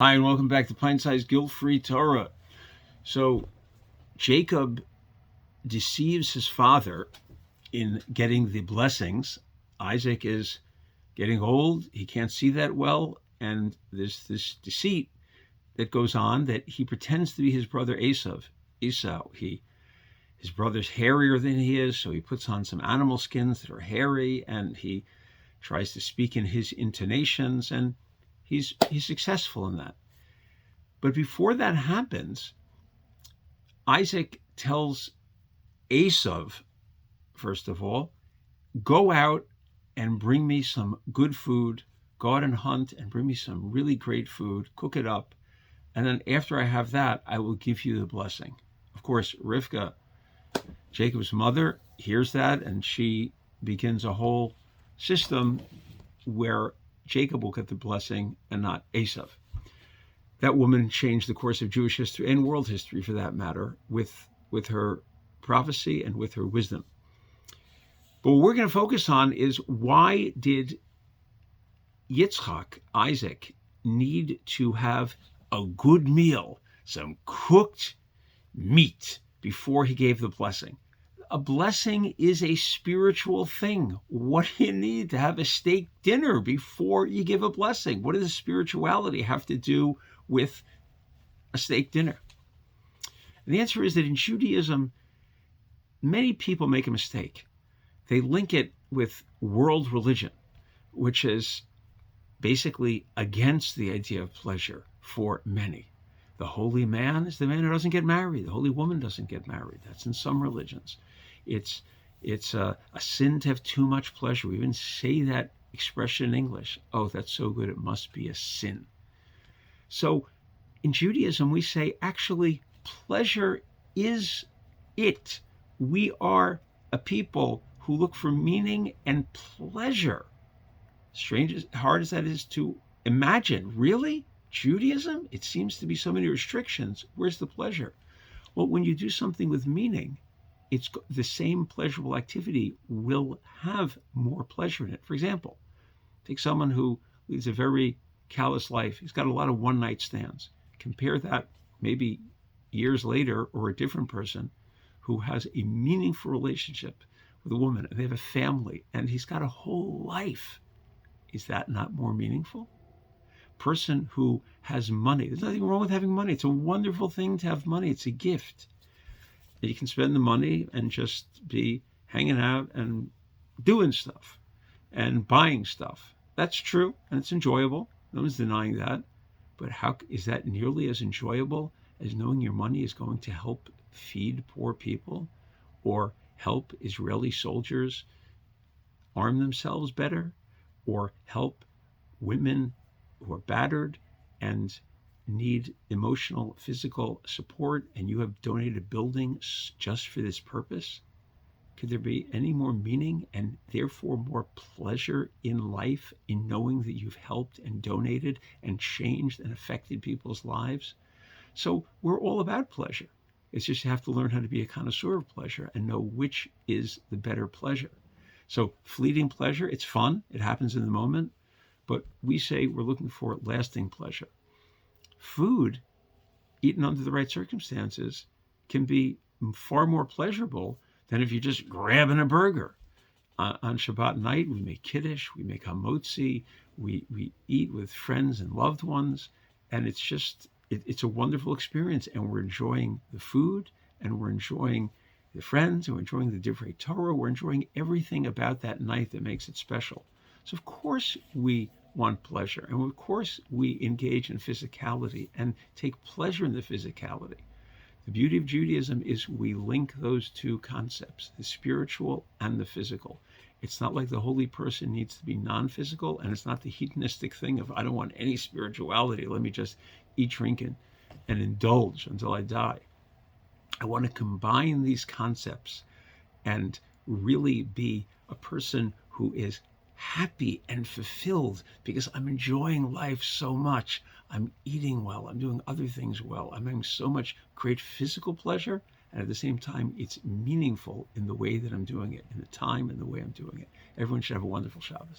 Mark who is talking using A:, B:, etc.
A: Hi, and welcome back to Pint-Sized Guilt-Free Torah. So, Jacob deceives his father in getting the blessings. Isaac is getting old. He can't see that well. And there's this deceit that goes on that he pretends to be his brother Esau. His brother's hairier than he is, so he puts on some animal skins that are hairy, and he tries to speak in his intonations, and he's successful in that. But before that happens, Isaac tells Esau, first of all, go out and bring me some good food. Go out and hunt and bring me some really great food, cook it up. And then after I have that, I will give you the blessing. Of course, Rivka, Jacob's mother, hears that, and she begins a whole system where Jacob will get the blessing and not Esau. That woman changed the course of Jewish history and world history, for that matter, with her prophecy and with her wisdom. But what we're going to focus on is, why did Yitzchak, Isaac, need to have a good meal, some cooked meat, before he gave the blessing? A blessing is a spiritual thing. What do you need to have a steak dinner before you give a blessing? What does the spirituality have to do with a steak dinner? And the answer is that in Judaism, many people make a mistake. They link it with world religion, which is basically against the idea of pleasure for many. The holy man is the man who doesn't get married. The holy woman doesn't get married. That's in some religions. It's a sin to have too much pleasure. We even say that expression in English. Oh, that's so good, it must be a sin. So in Judaism, we say, actually, pleasure is it. We are a people who look for meaning and pleasure. Strange, as hard as that is to imagine. Really? Judaism? It seems to be so many restrictions. Where's the pleasure? Well, when you do something with meaning, it's the same pleasurable activity will have more pleasure in it. For example, take someone who leads a very callous life. He's got a lot of one-night stands. Compare that maybe years later, or a different person who has a meaningful relationship with a woman, and they have a family, and he's got a whole life. Is that not more meaningful? Person who has money. There's nothing wrong with having money. It's a wonderful thing to have money. It's a gift. You can spend the money and just be hanging out and doing stuff and buying stuff. That's true, and it's enjoyable. No one's denying that. But how is that nearly as enjoyable as knowing your money is going to help feed poor people, or help Israeli soldiers arm themselves better, or help women who are battered and need emotional, physical support, and you have donated a building just for this purpose? Could there be any more meaning and therefore more pleasure in life in knowing that you've helped and donated and changed and affected people's lives? So we're all about pleasure. It's just you have to learn how to be a connoisseur of pleasure and know which is the better pleasure. So fleeting pleasure, it's fun, it happens in the moment, but we say we're looking for lasting pleasure. Food, eaten under the right circumstances, can be far more pleasurable than if you're just grabbing a burger. On Shabbat night, we make kiddush, we make hamotzi, we eat with friends and loved ones, and it's a wonderful experience, and we're enjoying the food, and we're enjoying the friends, and we're enjoying the divrei Torah, we're enjoying everything about that night that makes it special. So of course we want pleasure, and of course we engage in physicality and take pleasure in the physicality. The beauty of Judaism is we link those two concepts, the spiritual and the physical. It's not like the holy person needs to be non-physical, and it's not the hedonistic thing of, I don't want any spirituality, let me just eat, drink, and indulge until I die. I want to combine these concepts and really be a person who is happy and fulfilled because I'm enjoying life so much. I'm eating well, I'm doing other things well, I'm having so much great physical pleasure, and at the same time it's meaningful in the way that I'm doing it, in the time and the way I'm doing it. Everyone should have a wonderful Shabbos.